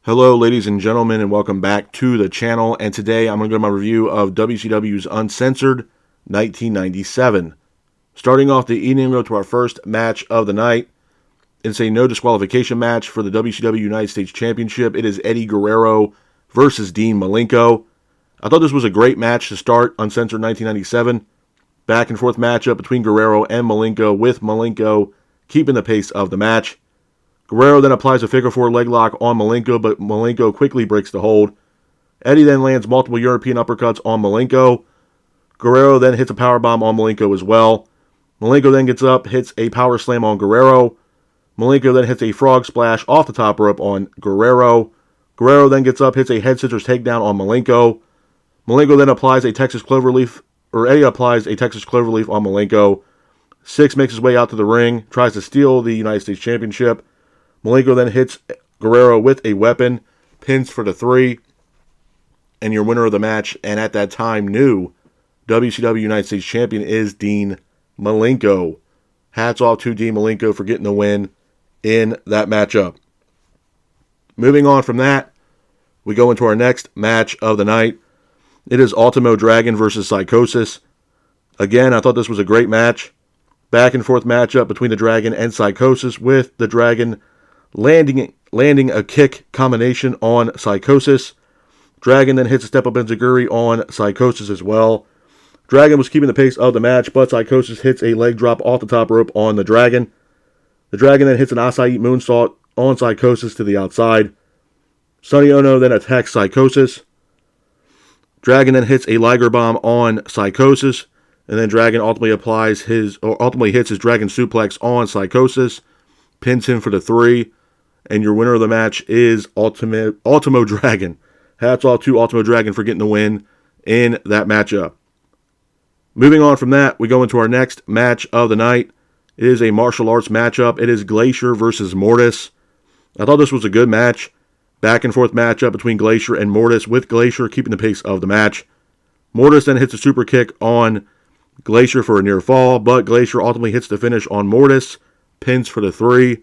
Hello, ladies and gentlemen, and welcome back to the channel. And today I'm going to go to my review of WCW's Uncensored 1997. Starting off the evening, we'll go to our first match of the night. It's a no disqualification match for the WCW United States Championship. It is Eddie Guerrero versus Dean Malenko. I thought this was a great match to start Uncensored 1997. Back and forth matchup between Guerrero and Malenko, with Malenko keeping the pace of the match. Guerrero then applies a figure four leg lock on Malenko, but Malenko quickly breaks the hold. Eddie then lands multiple European uppercuts on Malenko. Guerrero then hits a powerbomb on Malenko as well. Malenko then gets up, hits a power slam on Guerrero. Malenko then hits a frog splash off the top rope on Guerrero. Guerrero then gets up, hits a head scissors takedown on Malenko. Malenko then applies a Texas Cloverleaf, or Eddie applies a Texas Cloverleaf on Malenko. Six makes his way out to the ring, tries to steal the United States Championship. Malenko then hits Guerrero with a weapon, pins for the 3, and your winner of the match, and at that time new WCW United States Champion, is Dean Malenko. Hats off to Dean Malenko for getting the win in that matchup. Moving on from that, we go into our next match of the night. It is Ultimo Dragon versus Psychosis. Again, I thought this was a great match. Back and forth matchup between the Dragon and Psychosis, with the Dragon landing a kick combination on Psychosis. Dragon then hits a step up enziguri on Psychosis as well. Dragon was keeping the pace of the match, but Psychosis hits a leg drop off the top rope on the Dragon. The Dragon then hits an acai moonsault on Psychosis to the outside. Sonny Ono then attacks Psychosis. Dragon then hits a Liger bomb on Psychosis, and then Dragon ultimately hits his Dragon suplex on Psychosis, pins him for the 3, and your winner of the match is Ultimo Dragon. Hats off to Ultimo Dragon for getting the win in that matchup. Moving on from that, we go into our next match of the night. It is a martial arts matchup. It is Glacier versus Mortis. I thought this was a good match. Back and forth matchup between Glacier and Mortis, with Glacier keeping the pace of the match. Mortis then hits a super kick on Glacier for a near fall, but Glacier ultimately hits the finish on Mortis, pins for the 3,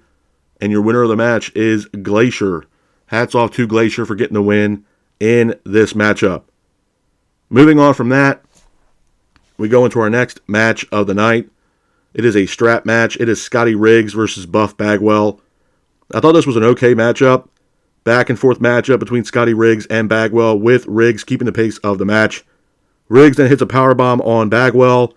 and your winner of the match is Glacier. Hats off to Glacier for getting the win in this matchup. Moving on from that, we go into our next match of the night. It is a strap match. It is Scotty Riggs versus Buff Bagwell. I thought this was an okay matchup. Back and forth matchup between Scotty Riggs and Bagwell, with Riggs keeping the pace of the match. Riggs then hits a powerbomb on Bagwell,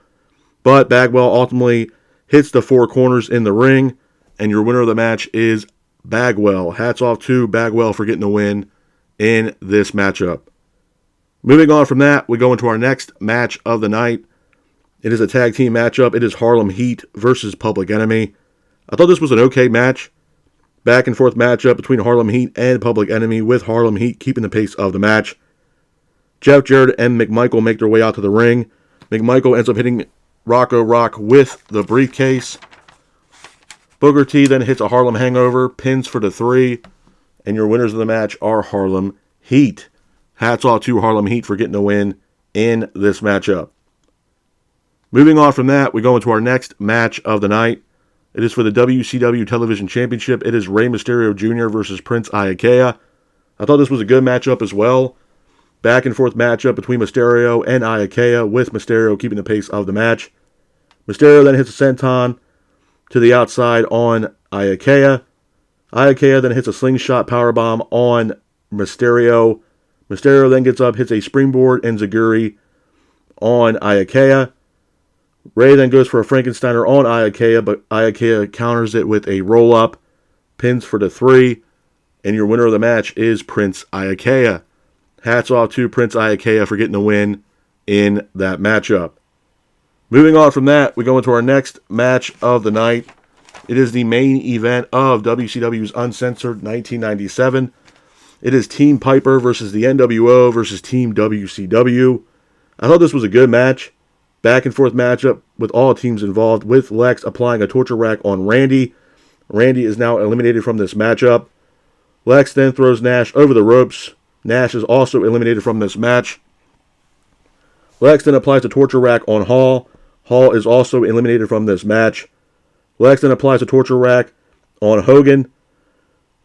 but Bagwell ultimately hits the 4 corners in the ring, and your winner of the match is Bagwell. Hats off to Bagwell for getting the win in this matchup. Moving on from that, we go into our next match of the night. It is a tag team matchup. It is Harlem Heat versus Public Enemy. I thought this was an okay match. Back and forth matchup between Harlem Heat and Public Enemy, with Harlem Heat keeping the pace of the match. Jeff Jarrett and McMichael make their way out to the ring. McMichael ends up hitting Rocco Rock with the briefcase. Booker T then hits a Harlem Hangover, pins for the 3, and your winners of the match are Harlem Heat. Hats off to Harlem Heat for getting a win in this matchup. Moving on from that, we go into our next match of the night. It is for the WCW Television Championship. It is Rey Mysterio Jr. versus Prince Iaukea. I thought this was a good matchup as well. Back and forth matchup between Mysterio and Iaukea, with Mysterio keeping the pace of the match. Mysterio then hits a senton to the outside on Iaukea. Iaukea then hits a slingshot powerbomb on Mysterio. Mysterio then gets up, hits a springboard enziguri on Iaukea. Rey then goes for a Frankensteiner on Iaukea, but Iaukea counters it with a roll-up, pins for the 3, and your winner of the match is Prince Iaukea. Hats off to Prince Iaukea for getting the win in that matchup. Moving on from that, we go into our next match of the night. It is the main event of WCW's Uncensored 1997. It is Team Piper versus the NWO versus Team WCW. I thought this was a good match. Back and forth matchup with all teams involved, with Lex applying a torture rack on Randy. Randy is now eliminated from this matchup. Lex then throws Nash over the ropes. Nash is also eliminated from this match. Lex then applies a torture rack on Hall. Hall is also eliminated from this match. Lex then applies a torture rack on Hogan.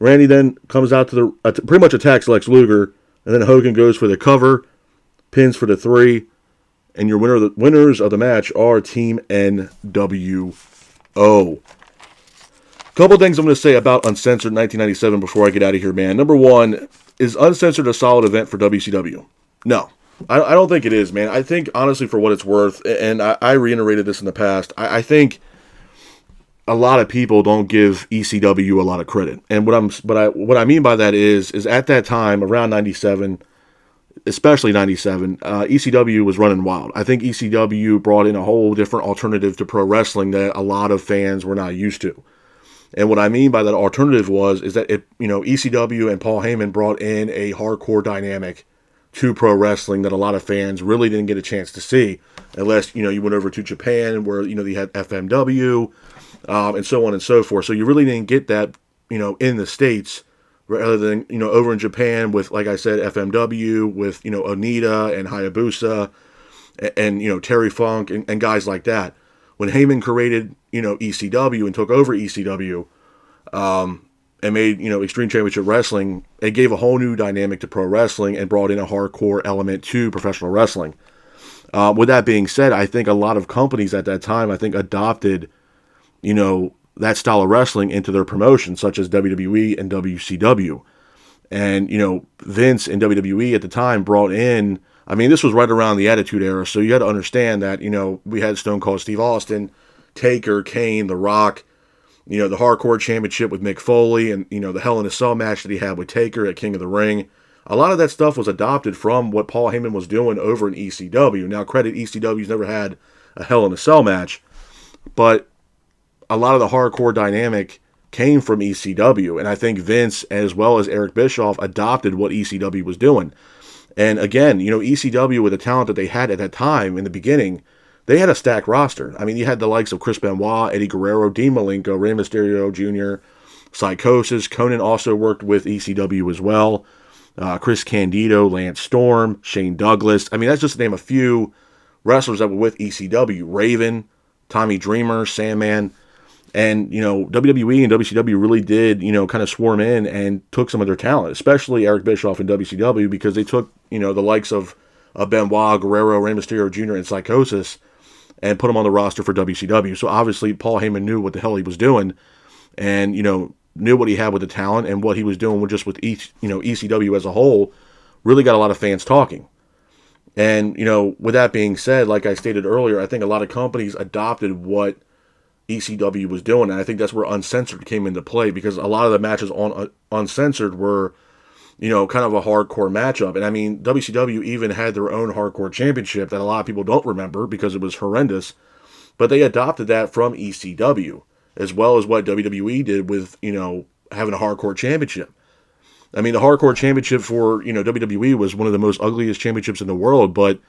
Randy then comes out to pretty much attacks Lex Luger, and then Hogan goes for the cover, pins for the 3, and your winners of the match are Team NWO. Couple things I'm going to say about Uncensored 1997 before I get out of here, man. Number one, is Uncensored a solid event for WCW? No. I don't think it is, man. I think, honestly, for what it's worth, and I reiterated this in the past, I think a lot of people don't give ECW a lot of credit. And what I mean by that is at that time, around 97, especially 97, ECW was running wild. I think ECW brought in a whole different alternative to pro wrestling that a lot of fans were not used to. And what I mean by that alternative is that ECW and Paul Heyman brought in a hardcore dynamic to pro wrestling that a lot of fans really didn't get a chance to see unless, you went over to Japan where, they had FMW, and so on and so forth. So you really didn't get that, in the States rather than, over in Japan with, like I said, FMW, with, Onita and Hayabusa and Terry Funk and guys like that. When Heyman created, ECW and took over ECW, and made, Extreme Championship Wrestling, it gave a whole new dynamic to pro wrestling and brought in a hardcore element to professional wrestling. With that being said, I think a lot of companies at that time, adopted, that style of wrestling into their promotions, such as WWE and WCW. And, Vince and WWE at the time brought in, this was right around the Attitude Era, so you had to understand that, we had Stone Cold Steve Austin, Taker, Kane, The Rock, the Hardcore Championship with Mick Foley, and, the Hell in a Cell match that he had with Taker at King of the Ring. A lot of that stuff was adopted from what Paul Heyman was doing over in ECW. Now, credit, ECW's never had a Hell in a Cell match, but a lot of the hardcore dynamic came from ECW, and I think Vince, as well as Eric Bischoff, adopted what ECW was doing. And again, ECW, with the talent that they had at that time in the beginning, they had a stacked roster. You had the likes of Chris Benoit, Eddie Guerrero, Dean Malenko, Rey Mysterio Jr., Psychosis. Conan also worked with ECW as well. Chris Candido, Lance Storm, Shane Douglas. That's just to name a few wrestlers that were with ECW. Raven, Tommy Dreamer, Sandman. And, WWE and WCW really did, kind of swarm in and took some of their talent, especially Eric Bischoff and WCW, because they took, the likes of Benoit, Guerrero, Rey Mysterio Jr., and Psychosis, and put them on the roster for WCW. So obviously Paul Heyman knew what the hell he was doing, and, knew what he had with the talent, and what he was doing with ECW as a whole really got a lot of fans talking. And, with that being said, like I stated earlier, I think a lot of companies adopted what ECW was doing, and I think that's where Uncensored came into play, because a lot of the matches on Uncensored were, kind of a hardcore matchup. And WCW even had their own hardcore championship that a lot of people don't remember because it was horrendous, but they adopted that from ECW, as well as what WWE did with, having a hardcore championship. The hardcore championship for, WWE was one of the most ugliest championships in the world, but,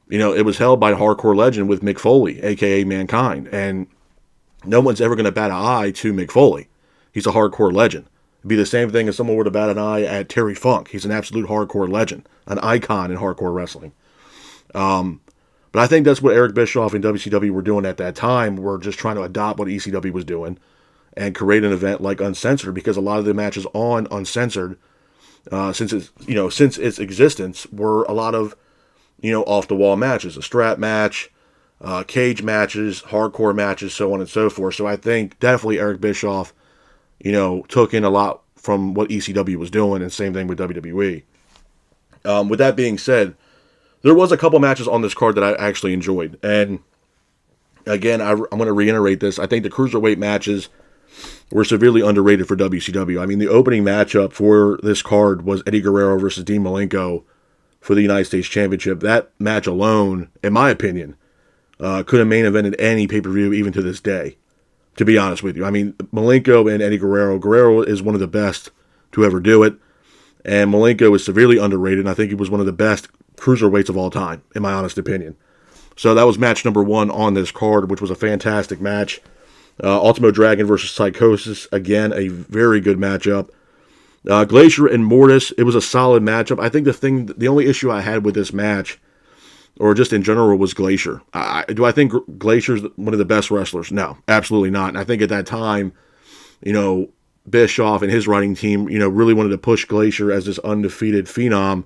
it was held by a hardcore legend with Mick Foley, aka Mankind, and no one's ever going to bat an eye to Mick Foley. He's a hardcore legend. It'd be the same thing if someone were to bat an eye at Terry Funk. He's an absolute hardcore legend, an icon in hardcore wrestling. But I think that's what Eric Bischoff and WCW were doing at that time. Were just trying to adopt what ECW was doing and create an event like Uncensored, because a lot of the matches on Uncensored, since its existence, were a lot of, off the wall matches, a strap match, cage matches, hardcore matches, so on and so forth. So I think definitely Eric Bischoff, took in a lot from what ECW was doing, and same thing with WWE. With that being said, there was a couple matches on this card that I actually enjoyed. And again, I'm going to reiterate this. I think the Cruiserweight matches were severely underrated for WCW. The opening matchup for this card was Eddie Guerrero versus Dean Malenko for the United States Championship. That match alone, in my opinion, could have main evented any pay-per-view even to this day, to be honest with you. Malenko and Eddie Guerrero is one of the best to ever do it, and Malenko is severely underrated, and I think he was one of the best cruiserweights of all time, in my honest opinion. So that was match number 1 on this card, which was a fantastic match. Ultimo Dragon versus Psychosis, again, a very good matchup. Glacier and Mortis, it was a solid matchup. I think the only issue I had with this match, or just in general, was Glacier. Do I think Glacier's one of the best wrestlers? No, absolutely not. And I think at that time, Bischoff and his writing team, really wanted to push Glacier as this undefeated phenom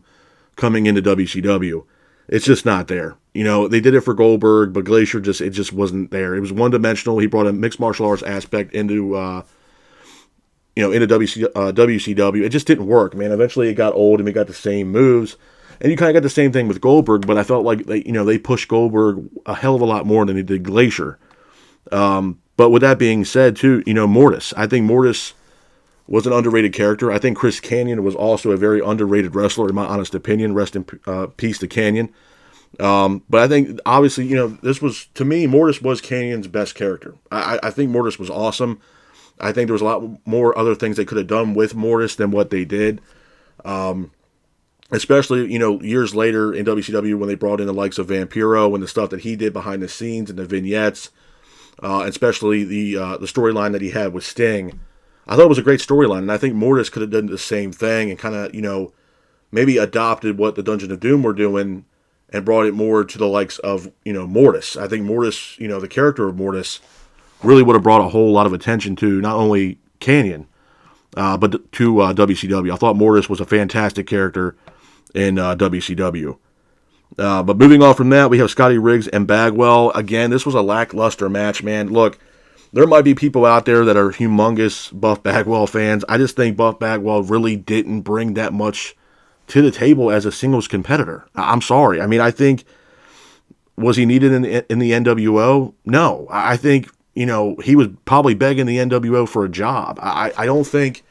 coming into WCW. It's just not there. They did it for Goldberg, but Glacier it just wasn't there. It was one-dimensional. He brought a mixed martial arts aspect into WCW. It just didn't work, man. Eventually it got old and we got the same moves. And you kind of got the same thing with Goldberg, but I felt like they pushed Goldberg a hell of a lot more than they did Glacier. But with that being said, too, Mortis. I think Mortis was an underrated character. I think Chris Kanyon was also a very underrated wrestler, in my honest opinion. Rest in peace to Kanyon. But I think, obviously, to me, Mortis was Canyon's best character. I think Mortis was awesome. I think there was a lot more other things they could have done with Mortis than what they did. Especially, years later in WCW when they brought in the likes of Vampiro and the stuff that he did behind the scenes and the vignettes, especially the storyline that he had with Sting. I thought it was a great storyline, and I think Mortis could have done the same thing and kind of, maybe adopted what the Dungeon of Doom were doing and brought it more to the likes of, Mortis. I think Mortis, the character of Mortis, really would have brought a whole lot of attention to not only Kanyon, but to WCW. I thought Mortis was a fantastic character in WCW. But moving on from that, we have Scotty Riggs and Bagwell. Again, this was a lackluster match, man. Look, there might be people out there that are humongous Buff Bagwell fans. I just think Buff Bagwell really didn't bring that much to the table as a singles competitor. I'm sorry. I mean, I think, was he needed in the NWO? No. I think, he was probably begging the NWO for a job. I don't think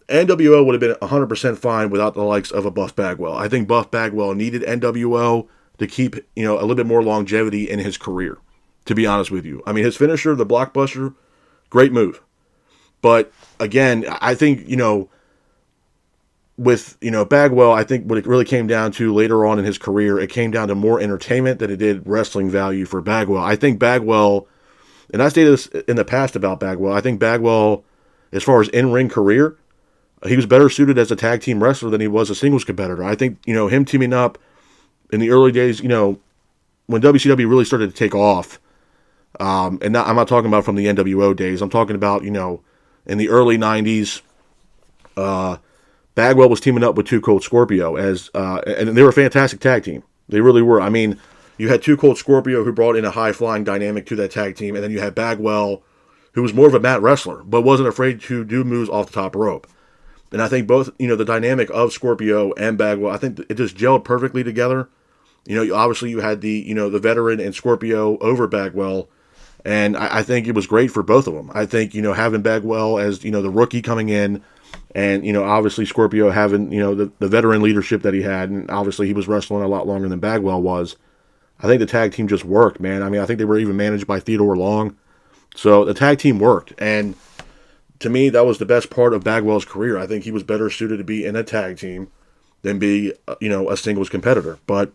NWO would have been 100% fine without the likes of a Buff Bagwell. I think Buff Bagwell needed NWO to keep, a little bit more longevity in his career, to be honest with you. I mean, his finisher, the blockbuster, great move. But, again, I think, with, Bagwell, I think what it really came down to later on in his career, it came down to more entertainment than it did wrestling value for Bagwell. I think Bagwell, and I stated this in the past about Bagwell, I think Bagwell, as far as in-ring career, he was better suited as a tag team wrestler than he was a singles competitor. I think, him teaming up in the early days, when WCW really started to take off, and I'm not talking about from the NWO days, I'm talking about, in the early 90s, Bagwell was teaming up with Too Cold Scorpio, and they were a fantastic tag team. They really were. I mean, you had Too Cold Scorpio, who brought in a high-flying dynamic to that tag team, and then you had Bagwell, who was more of a mat wrestler, but wasn't afraid to do moves off the top rope. And I think both, the dynamic of Scorpio and Bagwell, I think it just gelled perfectly together. Obviously you had the veteran and Scorpio over Bagwell, and I think it was great for both of them. I think, having Bagwell as, the rookie coming in, and, obviously Scorpio having, the veteran leadership that he had, and obviously he was wrestling a lot longer than Bagwell was. I think the tag team just worked, man. I mean, I think they were even managed by Theodore Long. So the tag team worked, and to me, that was the best part of Bagwell's career. I think he was better suited to be in a tag team than be, a singles competitor. But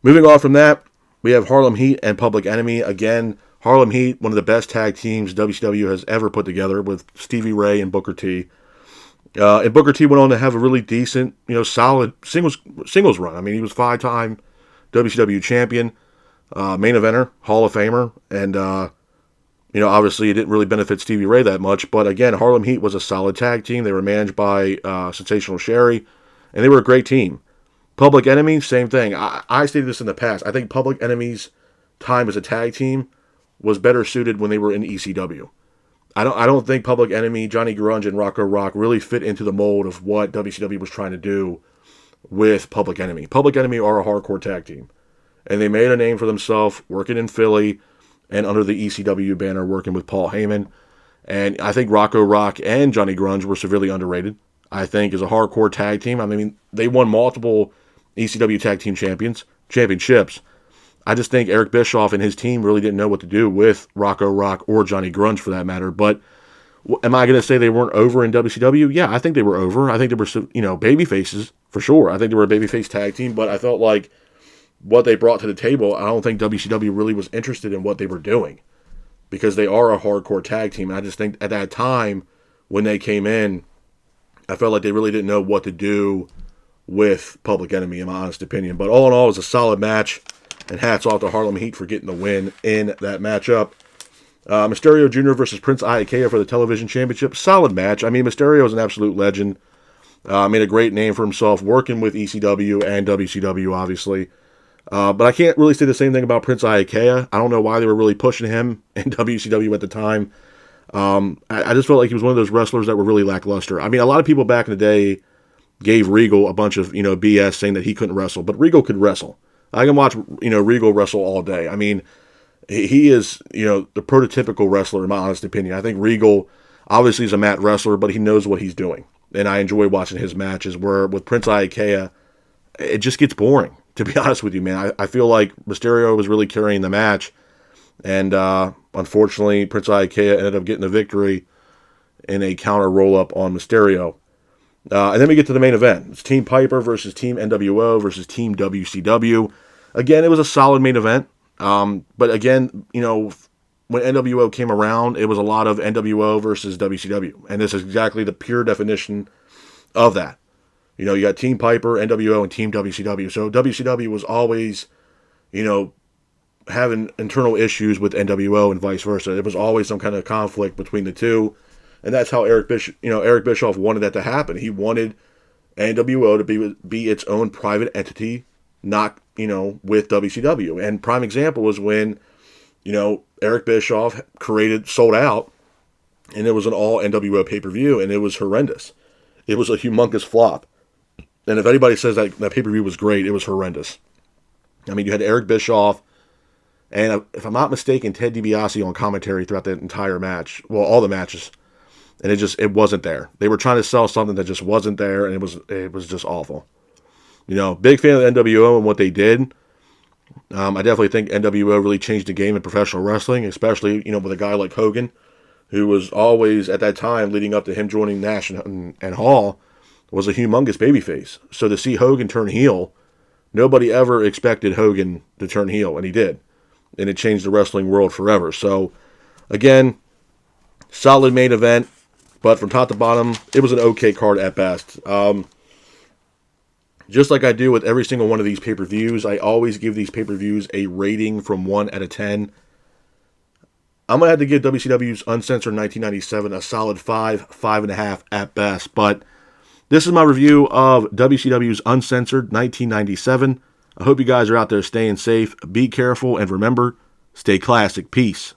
moving on from that, we have Harlem Heat and Public Enemy. Again, Harlem Heat, one of the best tag teams WCW has ever put together with Stevie Ray and Booker T. And Booker T went on to have a really decent, solid singles run. I mean, he was 5-time WCW champion, main eventer, Hall of Famer, and obviously it didn't really benefit Stevie Ray that much, but again, Harlem Heat was a solid tag team. They were managed by Sensational Sherry, and they were a great team. Public Enemy, same thing. I stated this in the past. I think Public Enemy's time as a tag team was better suited when they were in ECW. I don't think Public Enemy, Johnny Grunge, and Rocco Rock really fit into the mold of what WCW was trying to do with Public Enemy. Public Enemy are a hardcore tag team, and they made a name for themselves working in Philly and under the ECW banner working with Paul Heyman. And I think Rocco Rock and Johnny Grunge were severely underrated. I think as a hardcore tag team, I mean, they won multiple ECW tag team championships. I just think Eric Bischoff and his team really didn't know what to do with Rocco Rock or Johnny Grunge for that matter. But am I going to say they weren't over in WCW? Yeah, I think they were over. I think they were, baby faces for sure. I think they were a babyface tag team, but I felt like what they brought to the table, I don't think WCW really was interested in what they were doing because they are a hardcore tag team. And I just think at that time when they came in, I felt like they really didn't know what to do with Public Enemy, in my honest opinion. But all in all, it was a solid match, and hats off to Harlem Heat for getting the win in that matchup. Mysterio Jr. versus Prince Iaukea for the television championship. Solid match. I mean, Mysterio is an absolute legend. Made a great name for himself working with ECW and WCW, obviously. But I can't really say the same thing about Prince Iaukea. I don't know why they were really pushing him in WCW at the time. I just felt like he was one of those wrestlers that were really lackluster. I mean, a lot of people back in the day gave Regal a bunch of, BS saying that he couldn't wrestle. But Regal could wrestle. I can watch, Regal wrestle all day. I mean, he is, the prototypical wrestler, in my honest opinion. I think Regal obviously is a mat wrestler, but he knows what he's doing. And I enjoy watching his matches, where with Prince Iaukea, it just gets boring, to be honest with you, man. I feel like Mysterio was really carrying the match. And unfortunately, Prince Iaukea ended up getting the victory in a counter roll-up on Mysterio. And then we get to the main event. It's Team Piper versus Team NWO versus Team WCW. Again, it was a solid main event. But again, when NWO came around, it was a lot of NWO versus WCW. And this is exactly the pure definition of that. You got Team Piper, NWO, and Team WCW. So WCW was always, having internal issues with NWO and vice versa. There was always some kind of conflict between the two. And that's how Eric Bischoff wanted that to happen. He wanted NWO to be its own private entity, not, with WCW. And prime example was when, Eric Bischoff sold out, and it was an all NWO pay-per-view, and it was horrendous. It was a humongous flop. And if anybody says that pay-per-view was great, it was horrendous. I mean, you had Eric Bischoff, and if I'm not mistaken, Ted DiBiase on commentary throughout the entire match. Well, all the matches. And it wasn't there. They were trying to sell something that just wasn't there, and it was just awful. Big fan of the NWO and what they did. I definitely think NWO really changed the game in professional wrestling, especially, with a guy like Hogan, who was always, at that time, leading up to him joining Nash and Hall, was a humongous babyface. So to see Hogan turn heel, nobody ever expected Hogan to turn heel, and he did. And it changed the wrestling world forever. So, again, solid main event, but from top to bottom, it was an okay card at best. Just like I do with every single one of these pay-per-views, I always give these pay-per-views a rating from 1 out of 10. I'm going to have to give WCW's Uncensored 1997 a solid 5, 5.5 at best. But this is my review of WCW's Uncensored 1997. I hope you guys are out there staying safe. Be careful, and remember, stay classic. Peace.